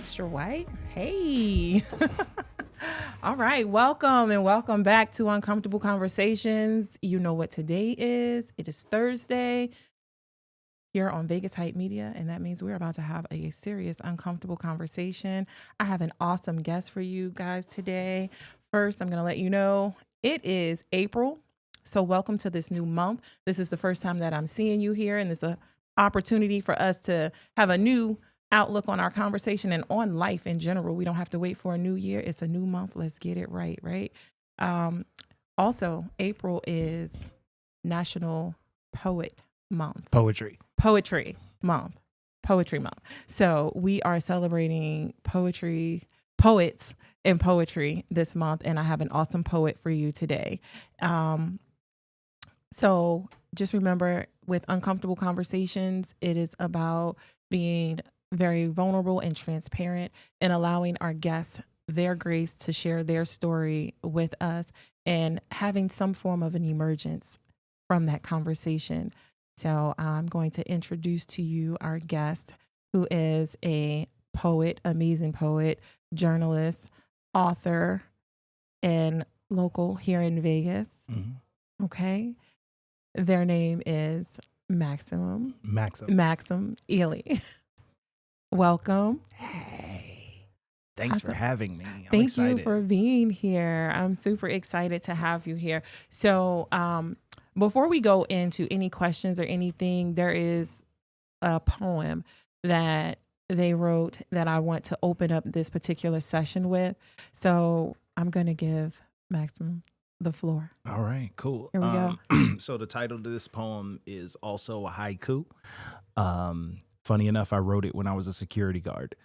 extra white. Hey. All right. Welcome and welcome back to Uncomfortable Conversations. You know what today is. It is Thursday here on Vegas Hype Media, and that means we're about to have a serious, uncomfortable conversation. I have an awesome guest for you guys today. First, I'm going to let you know it is April. So welcome to this new month. This is the first time that I'm seeing you here, and it's an opportunity for us to have a new outlook on our conversation and on life in general. We don't have to wait for a new year. It's a new month. Let's get it right, right? Also, April is National Poet Month. Poetry Month. So we are celebrating poets and poetry this month, and I have an awesome poet for you today. So just remember, with Uncomfortable Conversations, it is about being very vulnerable and transparent and allowing our guests their grace to share their story with us and having some form of an emergence from that conversation. So I'm going to introduce to you our guest, who is a poet, amazing poet, journalist, author, and local here in Vegas. Mm-hmm. Okay. Their name is Maxim Ealy. Welcome. Hey. Thanks for having me. Thank excited. you for being here. I'm super excited to have you here. So before we go into any questions or anything, there is a poem that they wrote that I want to open up this particular session with. So I'm going to give Maxim the floor. All right, cool. Here we go. So the title of this poem is also a haiku. Funny enough, I wrote it when I was a security guard.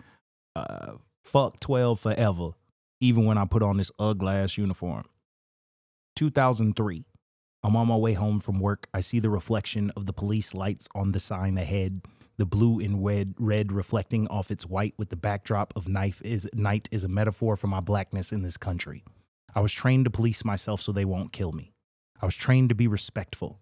Fuck 12 forever, even when I put on this ugly-ass uniform. 2003. I'm on my way home from work. I see the reflection of the police lights on the sign ahead. The blue and red reflecting off its white with the backdrop of night is a metaphor for my blackness in this country. I was trained to police myself so they won't kill me. I was trained to be respectful.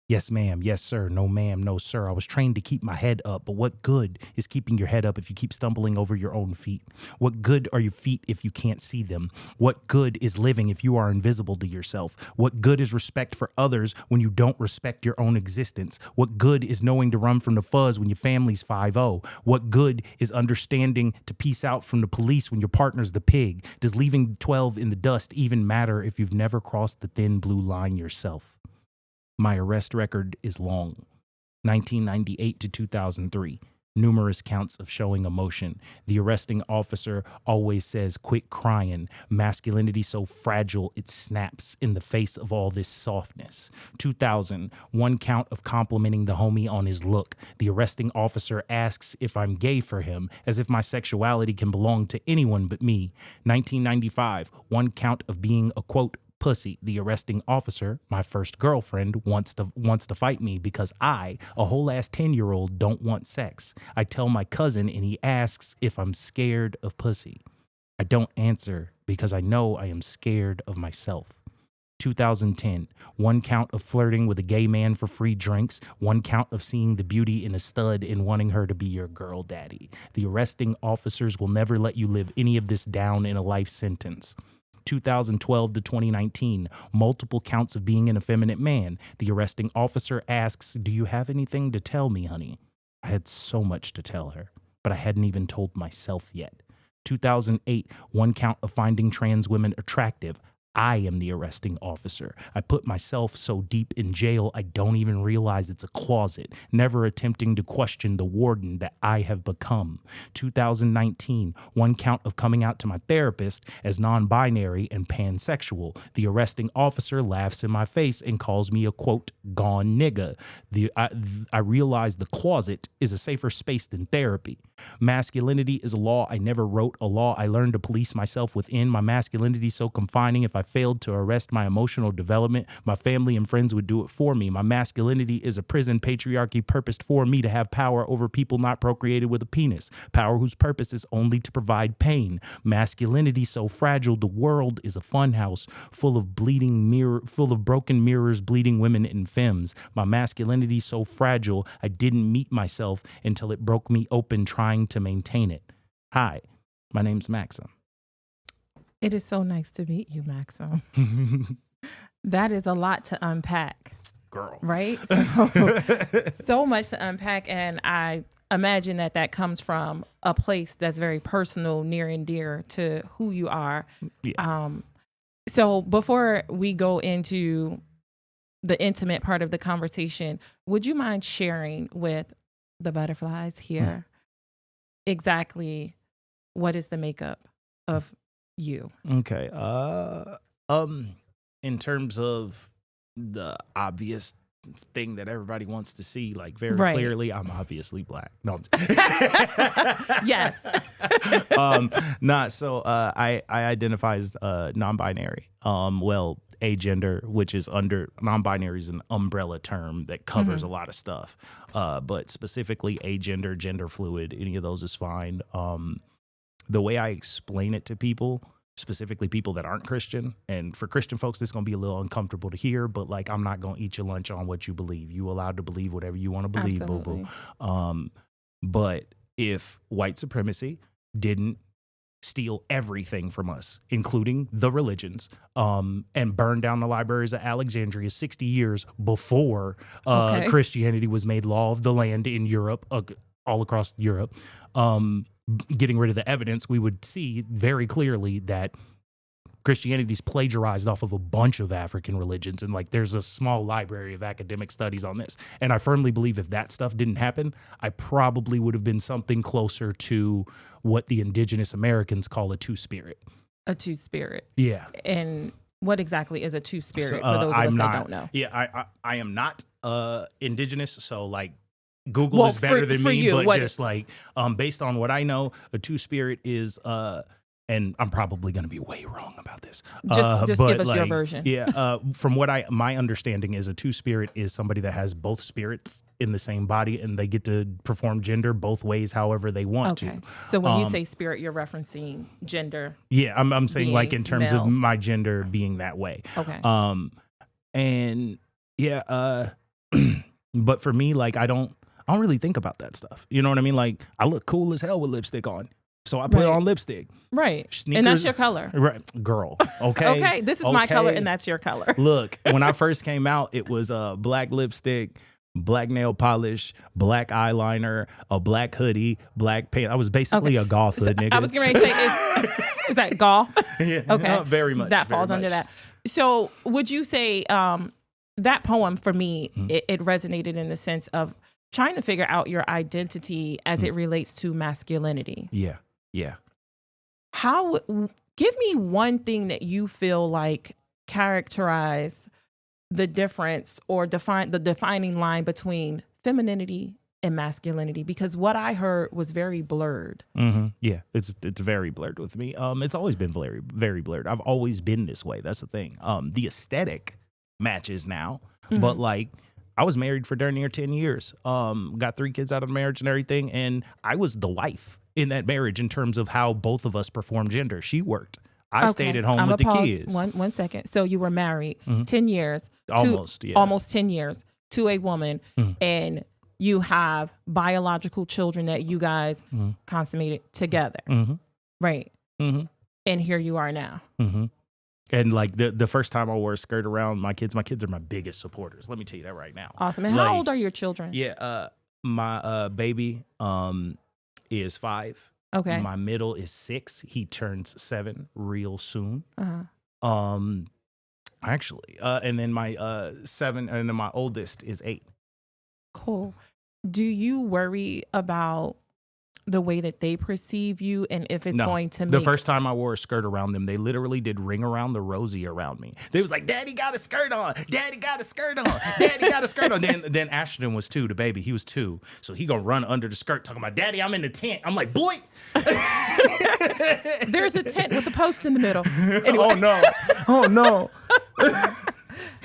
Yes, ma'am. Yes, sir. No, ma'am. No, sir. I was trained to keep my head up, but what good is keeping your head up if you keep stumbling over your own feet? What good are your feet if you can't see them? What good is living if you are invisible to yourself? What good is respect for others when you don't respect your own existence? What good is knowing to run from the fuzz when your family's 5-0? What good is understanding to peace out from the police when your partner's the pig? Does leaving 12 in the dust even matter if you've never crossed the thin blue line yourself? My arrest record is long. 1998 to 2003. Numerous counts of showing emotion. The arresting officer always says, quit crying. Masculinity so fragile it snaps in the face of all this softness. 2000. One count of complimenting the homie on his look. The arresting officer asks if I'm gay for him, as if my sexuality can belong to anyone but me. 1995. One count of being a, quote, pussy. The arresting officer, my first girlfriend, wants to fight me because I, a whole ass 10-year-old, don't want sex. I tell my cousin and he asks if I'm scared of pussy. I don't answer because I know I am scared of myself. 2010, one count of flirting with a gay man for free drinks, one count of seeing the beauty in a stud and wanting her to be your girl daddy. The arresting officers will never let you live any of this down in a life sentence. 2012 to 2019, multiple counts of being an effeminate man. The arresting officer asks, do you have anything to tell me, honey? I had so much to tell her, but I hadn't even told myself yet. 2008, one count of finding trans women attractive. I am the arresting officer. I put myself so deep in jail I don't even realize it's a closet, never attempting to question the warden that I have become. 2019, one count of coming out to my therapist as non-binary and pansexual. The arresting officer laughs in my face and calls me a, quote, gone nigga. I realize the closet is a safer space than therapy. Masculinity is a law I never wrote, a law I learned to police myself within. My masculinity so confining if I failed to arrest my emotional development, my family and friends would do it for me. My masculinity is a prison patriarchy purposed for me to have power over people not procreated with a penis, power whose purpose is only to provide pain. Masculinity so fragile, the world is a funhouse full of broken mirrors, bleeding women and femmes. My masculinity so fragile, I didn't meet myself until it broke me open trying to maintain it. Hi, My name's Maxim. It is so nice to meet you, Maxim. That is a lot to unpack. Girl. Right? So much to unpack. And I imagine that comes from a place that's very personal, near and dear to who you are. Yeah. So before we go into the intimate part of the conversation, would you mind sharing with the butterflies here exactly what is the makeup of you? Okay. In terms of the obvious thing that everybody wants to see, like very clearly, I'm obviously black. No, yes. I identify as non-binary. Well, agender, which is under non-binary is an umbrella term that covers a lot of stuff. But specifically agender, gender fluid, any of those is fine. The way I explain it to people, specifically people that aren't Christian, and for Christian folks, this is going to be a little uncomfortable to hear, but like, I'm not going to eat your lunch on what you believe. You allowed to believe whatever you want to believe, Absolutely. boo-boo. But if white supremacy didn't steal everything from us, including the religions, and burn down the libraries of Alexandria 60 years before Christianity was made law of the land in Europe, all across Europe, getting rid of the evidence, we would see very clearly that Christianity's plagiarized off of a bunch of African religions. And like, there's a small library of academic studies on this. And I firmly believe if that stuff didn't happen, I probably would have been something closer to what the indigenous Americans call a two-spirit. A two-spirit. Yeah. And what exactly is a two-spirit for those of us that don't know? Yeah, I am not indigenous, so like, Google is better than me, you, but just like, based on what I know, a two-spirit is, and I'm probably going to be way wrong about this. Just give us your version. Yeah, from what my understanding is, a two-spirit is somebody that has both spirits in the same body, and they get to perform gender both ways, however they want to. So when you say spirit, you're referencing gender. Yeah, I'm saying like in terms male. of my gender being that way. Okay. And yeah, but for me, like, I don't really think about that stuff. You know what I mean? Like, I look cool as hell with lipstick on, so I put on lipstick. Right. Sneakers, and that's your color. Right. Girl. Okay. Okay. This is my color and that's your color. Look, when I first came out, it was black lipstick, black nail polish, black eyeliner, a black hoodie, black pants. I was basically a goth hood nigga. I was getting ready to say, is that goth? Yeah. Okay. Very much. That falls under that. So would you say that poem for me, it resonated in the sense of trying to figure out your identity as it relates to masculinity. Yeah. Yeah. Give me one thing that you feel like characterize the difference or the defining line between femininity and masculinity, because what I heard was very blurred. Mm-hmm. Yeah, it's very blurred with me. It's always been very, very blurred. I've always been this way. That's the thing. The aesthetic matches now, but like, I was married for darn near 10 years. Got 3 kids out of the marriage and everything. And I was the wife in that marriage in terms of how both of us performed gender. She worked. I stayed at home with the kids. One second. So you were married 10 years. Almost 10 years to a woman. And you have biological children that you guys consummated together. Right. And here you are now. And like the first time I wore a skirt around my kids are my biggest supporters. Let me tell you that right now. Awesome. And how old are your children? Yeah, my baby is 5. Okay. My middle is 6. He turns 7 real soon. Actually, and then my 7, and then my oldest is 8. Cool. Do you worry about the way that they perceive you and if it's going to make... The first time I wore a skirt around them, they literally did ring around the rosy around me. They was like, Daddy got a skirt on. Daddy got a skirt on. Daddy got a skirt on. Then Ashton was 2, the baby. He was 2. So he gonna run under the skirt talking about, Daddy, I'm in the tent. I'm like, boy. There's a tent with a post in the middle. Anyway. Oh, no.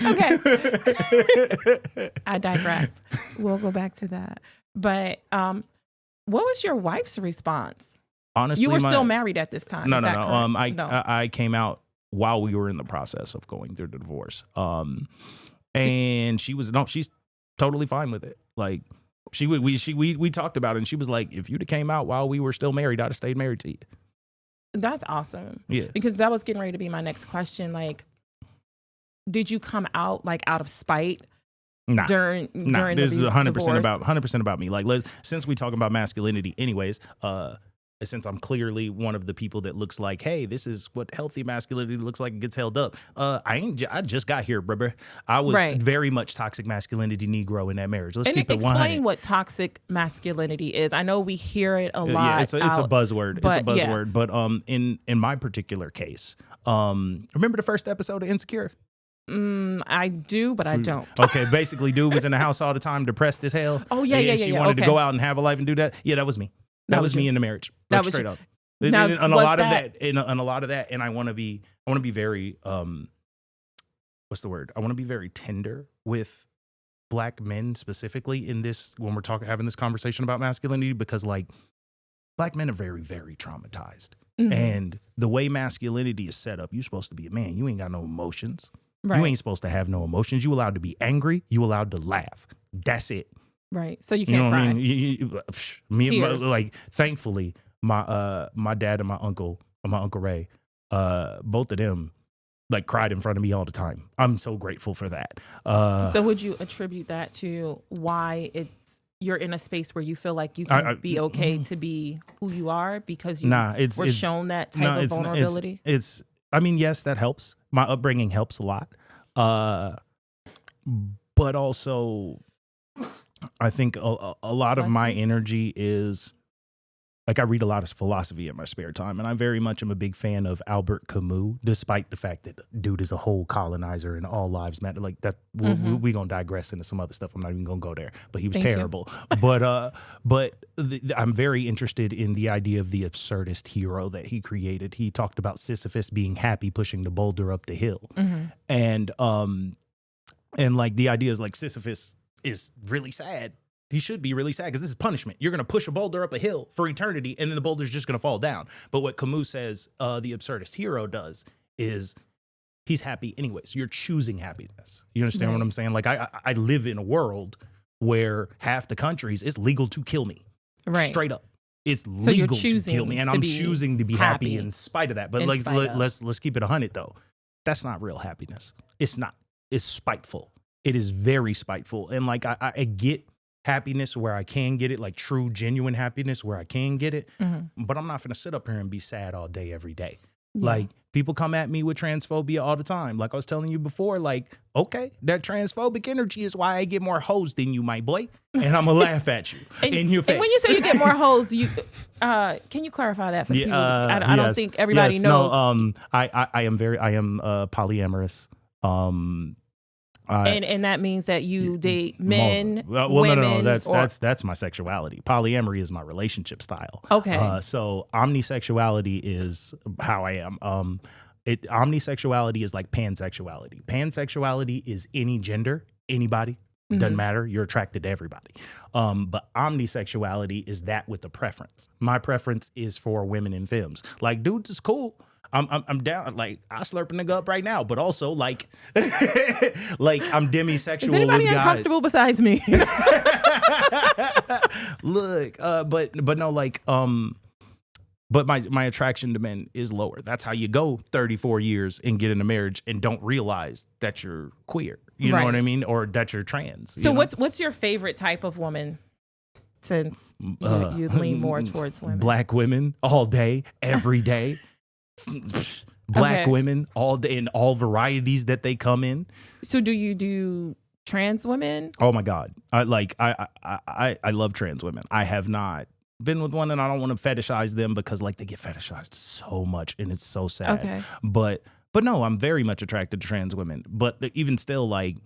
Okay. I digress. We'll go back to that. But what was your wife's response? Honestly, you were still married at this time. No. No. I came out while we were in the process of going through the divorce. And she's totally fine with it. Like we talked about it, and she was like, if you'd have came out while we were still married, I'd have stayed married to you. That's awesome. Yeah. Because that was getting ready to be my next question. Like, did you come out like out of spite during this is 100% divorce? about 100% about me. Like, since we talk about masculinity anyways, since I'm clearly one of the people that looks like, hey, this is what healthy masculinity looks like, it gets held up. I just got here, brother. I was very much toxic masculinity Negro in that marriage. Let's keep it 100. Explain what toxic masculinity is. I know we hear it a lot. Yeah, it's a buzzword. But, it's a buzzword. But in my particular case, remember the first episode of Insecure? I do, but I don't. Okay, basically, dude was in the house all the time, depressed as hell. Oh yeah. She wanted to go out and have a life and do that. Yeah, that was me. That was me in the marriage. Like, straight up. Now, and a lot of that, and I want to be very what's the word? I want to be very tender with Black men specifically in this when we're having this conversation about masculinity, because like Black men are very, very traumatized. Mm-hmm. And the way masculinity is set up, you're supposed to be a man. You ain't got no emotions. Right. You ain't supposed to have no emotions. You allowed to be angry. You allowed to laugh. That's it. Right. So you can't cry. I mean? Like, thankfully, my dad and my Uncle Ray, both of them like cried in front of me all the time. I'm so grateful for that. So would you attribute that to why you're in a space where you feel like you can be okay to be who you are because you were shown that type of vulnerability? I mean, yes, that helps. My upbringing helps a lot. But also, I think a lot of my energy is, like, I read a lot of philosophy in my spare time, and I very much am a big fan of Albert Camus, despite the fact that dude is a whole colonizer and all lives matter. Like that, we're gonna digress into some other stuff. I'm not even gonna go there, but he was terrible. But I'm very interested in the idea of the absurdist hero that he created. He talked about Sisyphus being happy pushing the boulder up the hill, and like the idea is like Sisyphus is really sad. He should be really sad because this is punishment. You're going to push a boulder up a hill for eternity, and then the boulder's just going to fall down. But what Camus says the absurdist hero does is he's happy anyways. You're choosing happiness. You understand what I'm saying? Like, I live in a world where half the countries, it's legal to kill me. Right. Straight up. It's legal to kill me, and I'm choosing to be happy in spite of that. But like, let's keep it 100 though. That's not real happiness. It's not. It's spiteful. It is very spiteful. And like, I get happiness where I can get it, like true, genuine happiness where I can get it. But I'm not going to sit up here and be sad all day, every day. Yeah. Like, people come at me with transphobia all the time. Like I was telling you before, like, okay, that transphobic energy is why I get more hoes than you, my boy. And I'm going to laugh at you in your face. And when you say you get more hoes, can you clarify that for people? I don't think everybody knows. No, I am polyamorous. And that means that you date men, women. No. That's my sexuality. Polyamory is my relationship style. Okay. So omnisexuality is how I am. Omnisexuality is like pansexuality. Pansexuality is any gender, anybody. Doesn't matter. You're attracted to everybody. But omnisexuality is that with a preference. My preference is for women and femmes. Like, dudes is cool. I'm down. Like, I slurp a nigga up right now, but also like, like I'm demisexual. Is anybody with guys. Uncomfortable besides me? Look, but no, like, but my attraction to men is lower. That's how you go 34 years and get in a marriage and don't realize that you're queer. You know what I mean, or that you're trans. So what's your favorite type of woman? Since you lean more towards women, Black women all day, every day. Black women all day in all varieties that they come in. So do you do trans women? Oh my God. I love trans women. I have not been with one, and I don't want to fetishize them because like they get fetishized so much and it's so sad. Okay. But no, I'm very much attracted to trans women. But even still, like,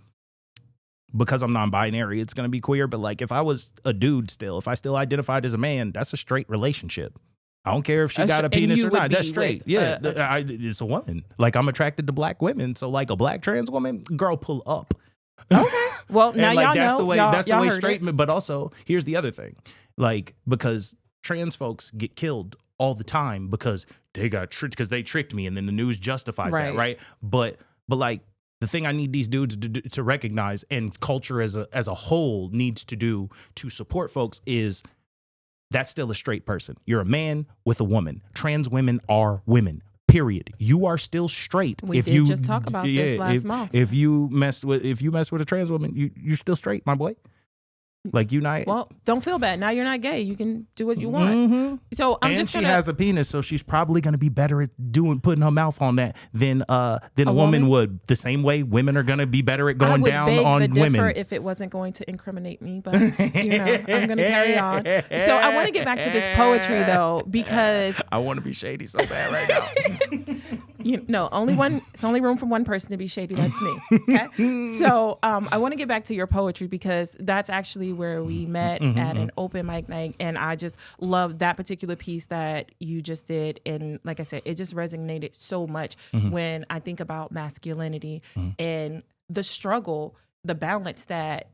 because I'm non-binary, it's going to be queer. But like, if I was a dude still, if I still identified as a man, that's a straight relationship. I don't care if she got a penis or not. That's straight. It's a woman. Like, I'm attracted to Black women. So like a Black trans woman, girl, pull up. Okay. Well, now like, y'all know. That's the way straight men. But also, here's the other thing. Like, because trans folks get killed all the time because they got tricked, because they tricked me, and then the news justifies that, right? But like, the thing I need these dudes to recognize, and culture as a whole needs to do to support folks, is that's still a straight person. You're a man with a woman. Trans women are women. Period. You are still straight. We if did you just talk about this last month. If you mess with a trans woman, you're still straight, my boy. Like Well, don't feel bad. Now you're not gay. You can do what you want. Mm-hmm. So she has a penis, so she's probably going to be better at putting her mouth on that than a woman would. The same way women are going to be better at going down on women. If it wasn't going to incriminate me, but I'm going to carry on. So I want to get back to this poetry though, because I want to be shady so bad right now. It's only room for one person to be shady. That's me. Okay. So I want to get back to your poetry because that's actually where we met at an open mic night, and I just love that particular piece that you just did. And like I said, it just resonated so much when I think about masculinity and the struggle, the balance that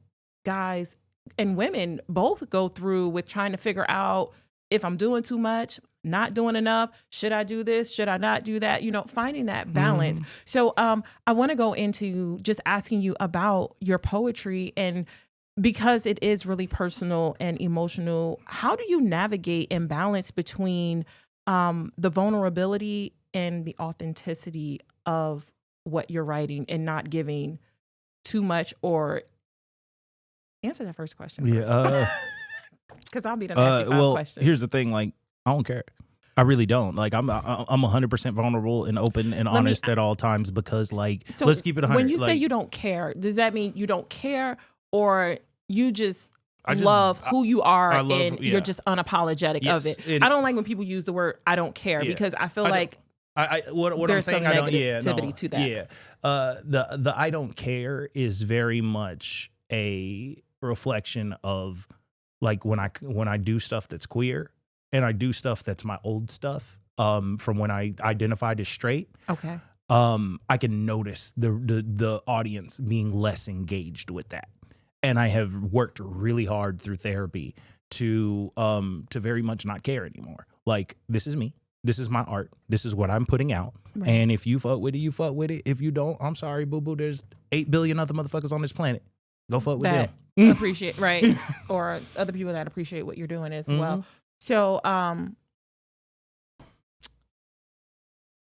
guys and women both go through with trying to figure out if I'm doing too much, not doing enough, should I do this, should I not do that, finding that balance. So I want to go into just asking you about your poetry, and because it is really personal and emotional, how do you navigate and balance between the vulnerability and the authenticity of what you're writing and not giving too much? Or answer that first question first. Because I'll be the next question. Here's the thing, like, I don't care. I really don't. Like, I'm 100% vulnerable and open and honest at all times because, like, so let's keep it 100. When you say you don't care, does that mean you don't care, or you just love who you are and you're just unapologetic of it? I don't like when people use the word "I don't care" because I feel like what there's I'm saying, some negativity to that. Yeah, the I don't care is very much a reflection of, like, when I do stuff that's queer and I do stuff that's my old stuff from when I identified as straight. Okay. I can notice the audience being less engaged with that. And I have worked really hard through therapy to very much not care anymore. Like, this is me. This is my art. This is what I'm putting out. Right. And if you fuck with it, you fuck with it. If you don't, I'm sorry, boo-boo. There's 8 billion other motherfuckers on this planet. Go fuck with them. Appreciate, right? Or other people that appreciate what you're doing as well. So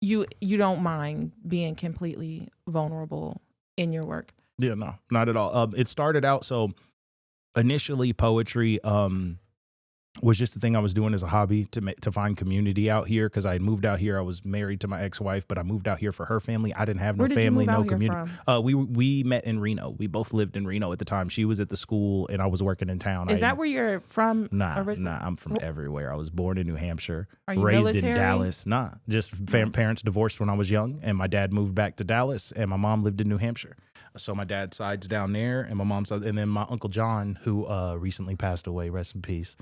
you don't mind being completely vulnerable in your work? Yeah, no, not at all. It started out, so initially poetry was just the thing I was doing as a hobby to find community out here, because I had moved out here. I was married to my ex-wife, but I moved out here for her family. I didn't have no family, no community. We met in Reno. We both lived in Reno at the time. She was at the school and I was working in town. Is that where you're from? Nah, I'm from everywhere. I was born in New Hampshire, Are you raised military? in Dallas. Nah, just parents divorced when I was young, and my dad moved back to Dallas, and my mom lived in New Hampshire. So my dad's side's down there, and my mom's side, and then my Uncle John, who recently passed away, rest in peace.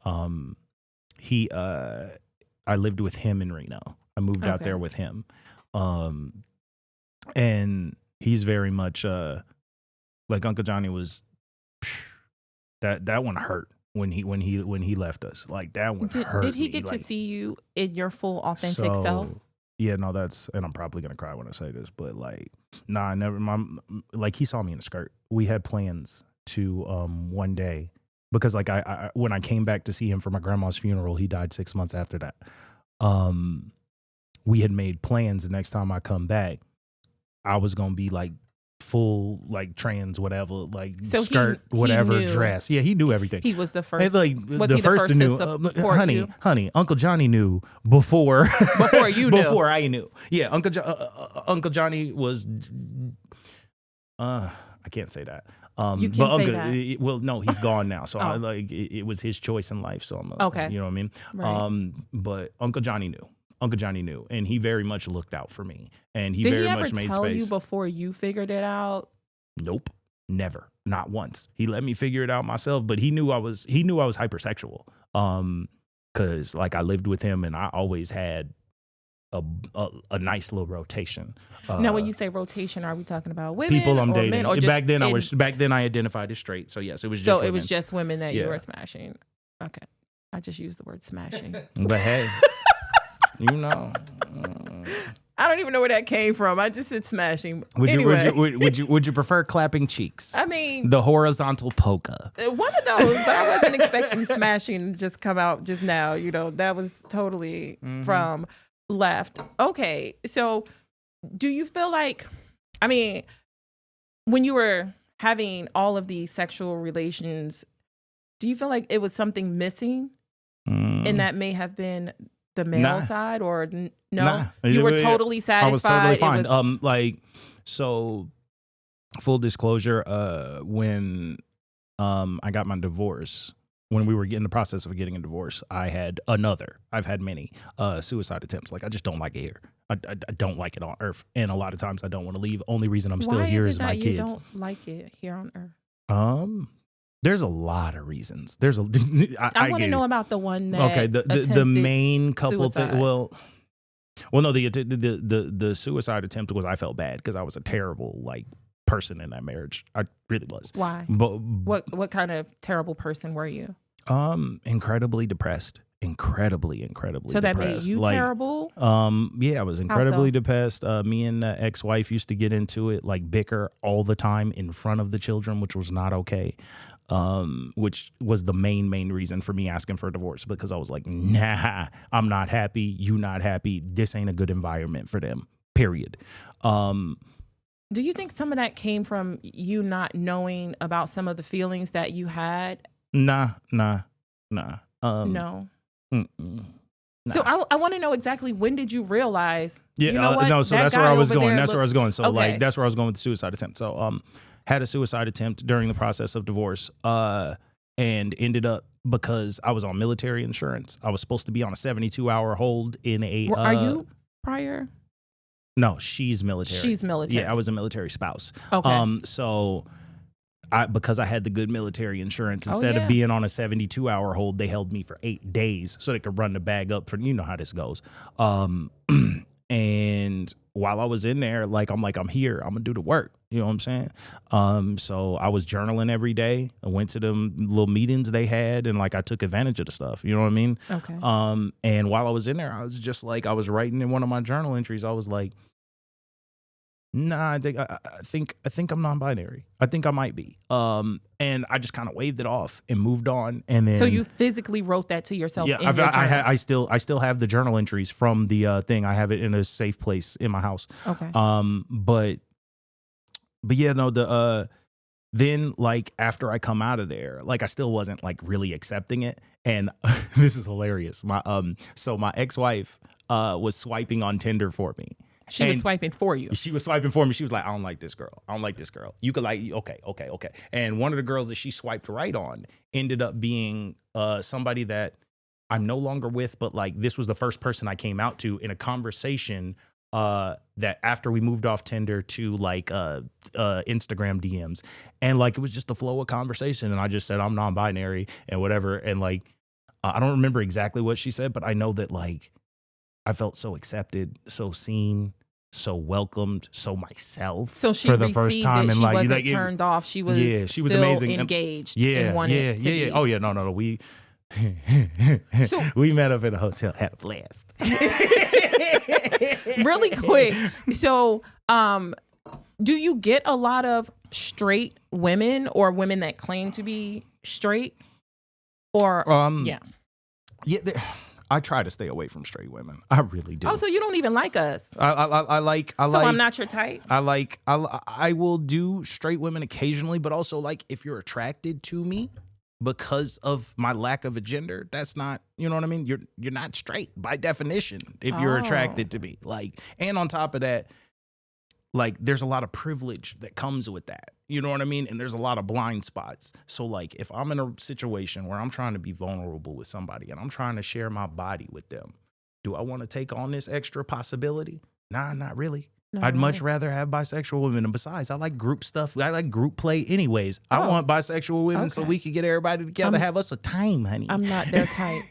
I lived with him in Reno. I moved out there with him. And he's very much, like, Uncle Johnny was, that one hurt when he left us. Like, that one hurt. Did he get to see you in your full authentic self? Yeah, no, and I'm probably gonna cry when I say this, but, like, nah, I never, like, he saw me in a skirt. We had plans to, one day, because, like, I when I came back to see him for my grandma's funeral, he died 6 months after that. We had made plans the next time I come back, I was going to be, like, full, like, trans, whatever, like, so skirt, whatever, dress. Yeah, he knew everything. He was the first. Like, was he the first to support you? Honey, Uncle Johnny knew before you knew. Before I knew. Yeah, Uncle Johnny was, I can't say that. You can say that. Well, no, he's gone now. So it was his choice in life. So I'm okay. You know what I mean? Right. But Uncle Johnny knew, and he very much looked out for me, and he very much made space. Did he ever tell you before you figured it out? Nope, never, not once. He let me figure it out myself, but he knew I was hypersexual. Because, like, I lived with him, and I always had a nice little rotation. Now, when you say rotation, are we talking about women, people I'm dating? Men, or back then I identified as straight. So yes, it was just so women. It was just women that you were smashing. Okay, I just used the word smashing. But hey, you know, I don't even know where that came from. I just said smashing. Would you prefer clapping cheeks? I mean, the horizontal polka. One of those, but I wasn't expecting smashing to just come out just now. That was totally from left. Okay, so do you feel like, I mean, when you were having all of these sexual relations, do you feel like it was something missing? And that may have been the male side, or no? Nah. You were totally satisfied. I was totally fine. So full disclosure, when I got my divorce, when we were in the process of getting a divorce, I've had many suicide attempts. Like, I just don't like it here. I don't like it on earth. And a lot of times I don't want to leave. Only reason I'm still here is my kids. Why is it that you don't like it here on earth? There's a lot of reasons. I want to know about the one that the main couple things. Well, no, the suicide attempt was, I felt bad because I was a terrible person in that marriage. I really was. Why? But what kind of terrible person were you? Incredibly depressed. Incredibly so depressed. That made you terrible? Yeah, I was incredibly depressed. Me and the ex-wife used to get into it, bicker all the time in front of the children, which was not okay. Which was the main reason for me asking for a divorce, because I was like, nah, I'm not happy. You not happy. This ain't a good environment for them, period. Do you think some of that came from you not knowing about some of the feelings that you had? Nah. No. Nah. So I want to know exactly, when did you realize? Yeah, you know what? No. So that's where I was going. That's where I was going. So okay. that's where I was going with the suicide attempt. So had a suicide attempt during the process of divorce. And ended up, because I was on military insurance, I was supposed to be on a 72-hour hold in a. Are you prior? No, she's military. She's military. Yeah, I was a military spouse. Okay. So because I had the good military insurance, instead of being on a 72-hour hold, they held me for 8 days so they could run the bag up for, you know how this goes. And while I was in there, I'm here, I'm gonna do the work. You know what I'm saying? So I was journaling every day. I went to them little meetings they had, and I took advantage of the stuff. You know what I mean? Okay. And while I was in there, I was just I was writing in one of my journal entries. I was like, nah, I think I'm non-binary. I think I might be. And I just kind of waved it off and moved on. And then, so you physically wrote that to yourself? Yeah, in your journal? I still have the journal entries from the thing. I have it in a safe place in my house. Okay. But yeah, no. Then after I come out of there, I still wasn't really accepting it. And this is hilarious. My ex-wife was swiping on Tinder for me. She was swiping for you. She was swiping for me. She was like, I don't like this girl. You could okay. And one of the girls that she swiped right on ended up being somebody that I'm no longer with, but this was the first person I came out to in a conversation that after we moved off Tinder to Instagram DMs. And it was just the flow of conversation. And I just said, I'm non-binary and whatever. And I don't remember exactly what she said, but I know that I felt so accepted, so seen, so welcomed, so myself. So she for the first time, it. And she wasn't turned off. She was she was still amazing. Engaged. Yeah, and wanted to be. Oh yeah, no. We we met up at a hotel, had a blast. Really quick. So, do you get a lot of straight women or women that claim to be straight? Or yeah. I try to stay away from straight women. I really do. Oh, so you don't even like us? I like. So I'm not your type. I will do straight women occasionally, but also if you're attracted to me because of my lack of a gender, that's not, you know what I mean? You're not straight by definition if you're attracted to me. And on top of that, there's a lot of privilege that comes with that. You know what I mean? And there's a lot of blind spots. So if I'm in a situation where I'm trying to be vulnerable with somebody and I'm trying to share my body with them, do I want to take on this extra possibility? Nah, not really. I'd much rather have bisexual women. And besides, I like group stuff. I like group play anyways. I want bisexual women so we could get everybody together, have us a time, honey. I'm not their type.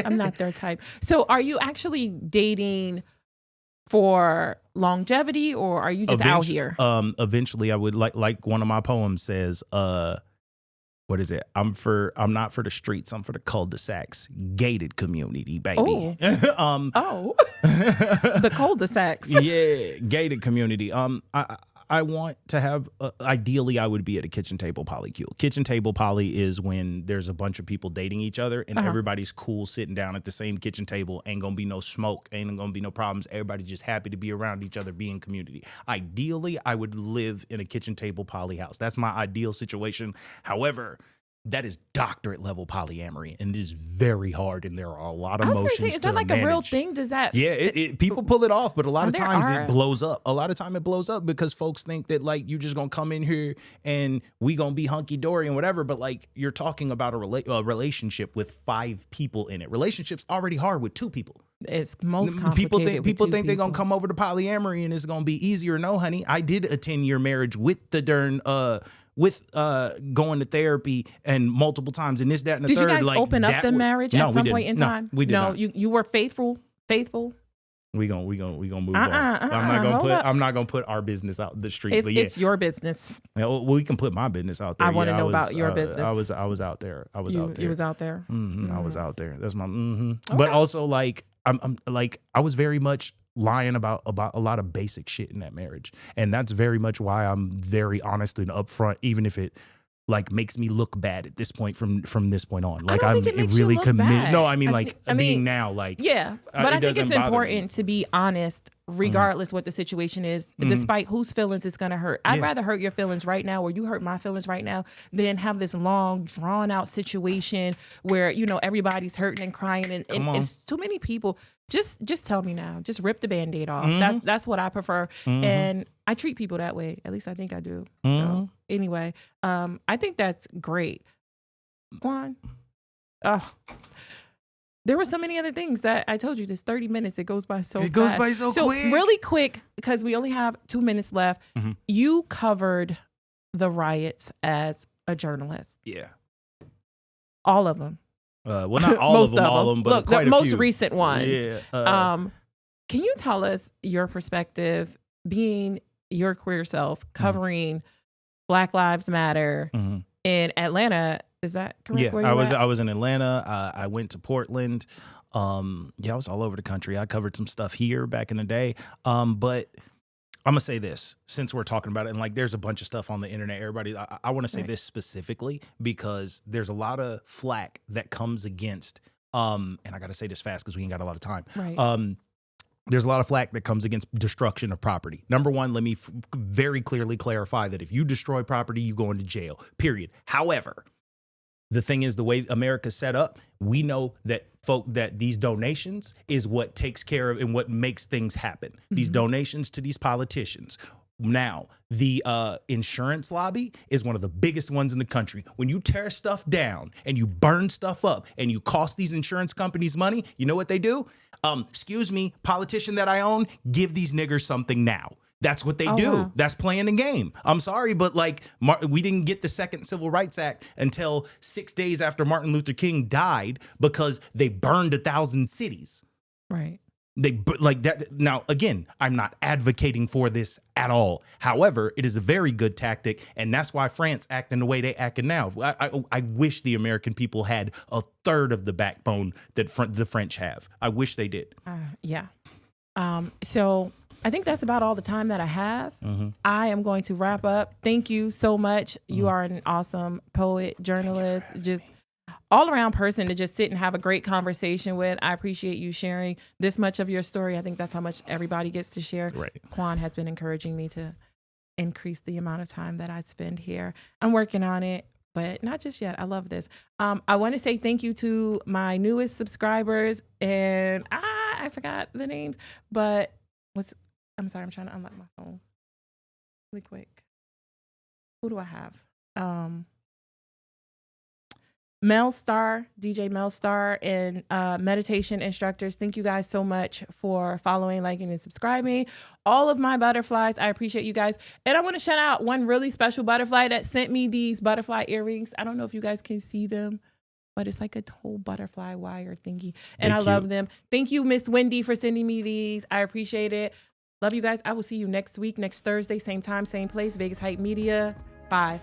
I'm not their type. So are you actually dating for longevity, or are you just out here? Eventually, I would like one of my poems says, what is it? I'm not for the streets. I'm for the cul-de-sacs. Gated community, baby. The cul-de-sacs. Yeah, gated community. I want to have, ideally I would be at a kitchen table polycule. Kitchen table poly is when there's a bunch of people dating each other and everybody's cool sitting down at the same kitchen table. Ain't gonna be no smoke, ain't gonna be no problems. Everybody's just happy to be around each other, be in community. Ideally, I would live in a kitchen table poly house. That's my ideal situation. However, that is doctorate level polyamory, and it is very hard, and there are a lot of emotions to manage. Is that like a real thing? Does that? Yeah, people pull it off, but a lot of times it blows up. A lot of time it blows up because folks think that like you just gonna come in here and we gonna be hunky dory and whatever. But like you're talking about a relationship with 5 people in it. Relationship's already hard with 2 people. It's most complicated. People think they're gonna come over to polyamory and it's gonna be easier. No, honey, I did a 10-year marriage with the darn going to therapy and multiple times and this, that, and the third. Did you guys open up the marriage at some point in time? No, we did not. You were faithful. We gonna move on. I'm not gonna put our business out the street. It's your business. Yeah, well, we can put my business out there. I want to know about your business. I was out there. You was out there. Mm-hmm. I was out there. That's my. Mm-hmm. Okay. But also like I'm like I was very much lying about a lot of basic shit in that marriage, and that's very much why I'm very honest and upfront, even if it like makes me look bad at this point from this point on. Like I'm really committed. No, I mean being now like yeah, but I think it's important to be honest regardless what the situation is, despite whose feelings it's going to hurt. I'd rather hurt your feelings right now or you hurt my feelings right now than have this long drawn out situation where, you know, everybody's hurting and crying and it's too many people. Just tell me now. Just rip the Band-Aid off. That's what I prefer. And I treat people that way. At least I think I do. So anyway, I think that's great. Juan. There were so many other things that I told you. This 30 minutes, it goes by so fast. It goes by so quick. Really quick, because we only have 2 minutes left. You covered the riots as a journalist. Yeah. All of them. Well, not all of them, but quite a few. Most recent ones. Yeah. Can you tell us your perspective, being your queer self, covering Black Lives Matter in Atlanta? Is that correct? Yeah, I was in Atlanta. I went to Portland. I was all over the country. I covered some stuff here back in the day. But I'm gonna say this, since we're talking about it, and like there's a bunch of stuff on the internet. Everybody, I want to say this specifically because there's a lot of flack that comes against. And I gotta say this fast because we ain't got a lot of time. Right. There's a lot of flack that comes against destruction of property. Number one, let me very clearly clarify that if you destroy property, you go into jail. Period. However, the thing is, the way America's set up, we know that that these donations is what takes care of and what makes things happen. These donations to these politicians. Now, the insurance lobby is one of the biggest ones in the country. When you tear stuff down and you burn stuff up and you cost these insurance companies money, you know what they do? Excuse me, politician that I own, give these niggers something now. That's what they do. Wow. That's playing the game. I'm sorry, but like we didn't get the Second Civil Rights Act until 6 days after Martin Luther King died because they burned 1,000 cities. Right. They like that. Now, again, I'm not advocating for this at all. However, it is a very good tactic, and that's why France acting the way they acting now. I wish the American people had a third of the backbone that the French have. I wish they did. Yeah. So I think that's about all the time that I have. I am going to wrap up. Thank you so much. You are an awesome poet, journalist, just all around person to just sit and have a great conversation with. I appreciate you sharing this much of your story. I think that's how much everybody gets to share. Right. Quan has been encouraging me to increase the amount of time that I spend here. I'm working on it, but not just yet. I love this. I want to say thank you to my newest subscribers, and I forgot the names, but I'm sorry, I'm trying to unlock my phone really quick. Who do I have? Melstar, DJ Melstar, and meditation instructors. Thank you guys so much for following, liking, and subscribing. All of my butterflies, I appreciate you guys. And I want to shout out one really special butterfly that sent me these butterfly earrings. I don't know if you guys can see them, but it's like a whole butterfly wire thingy. And I love them. Thank you, Miss Wendy, for sending me these. I appreciate it. Love you guys. I will see you next week, next Thursday, same time, same place, Vegas Hype Media. Bye.